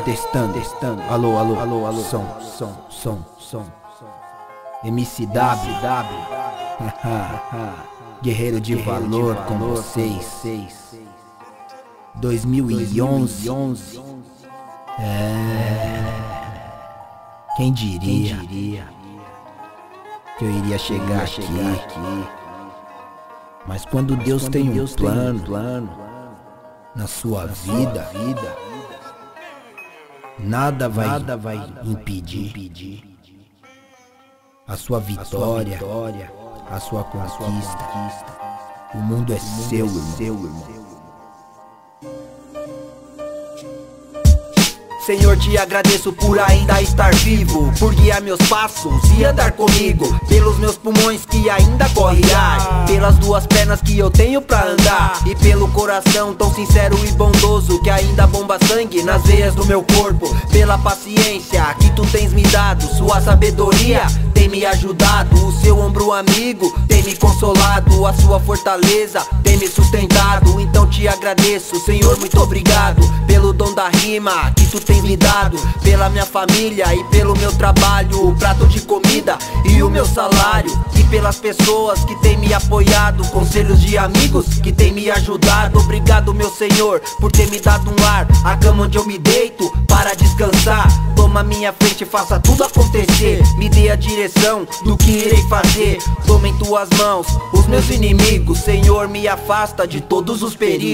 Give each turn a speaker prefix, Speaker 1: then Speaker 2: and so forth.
Speaker 1: Testando. Alô. Som. MCW. Guerreiro de valor com vocês. 2011. Quem diria que eu iria chegar aqui? Mas quando Deus tem um plano na sua vida, nada vai impedir a sua vitória, a sua conquista. O mundo é seu, irmão.
Speaker 2: Senhor, te agradeço por ainda estar vivo, por guiar meus passos e andar comigo, pelos meus pulmões que ainda corre ar, pelas duas pernas que eu tenho pra andar, e pelo coração tão sincero e bondoso que ainda bomba sangue nas veias do meu corpo, pela paciência que tu tens me dado, sua sabedoria tem me ajudado, o seu ombro amigo tem me consolado, a sua fortaleza tem me sustentado. Então te agradeço, Senhor, muito obrigado pelo dom da rima que tu tens me dado, pela minha família e pelo meu trabalho, o prato de comida e o meu salário, e pelas pessoas que têm me apoiado, conselhos de amigos que têm me ajudado. Obrigado, meu Senhor, por ter me dado um lar, a cama onde eu me deito para descansar. Toma minha frente e faça tudo acontecer, me dê a direção do que irei fazer. Toma em tuas mãos os meus inimigos, Senhor, me afasta de todos os perigos.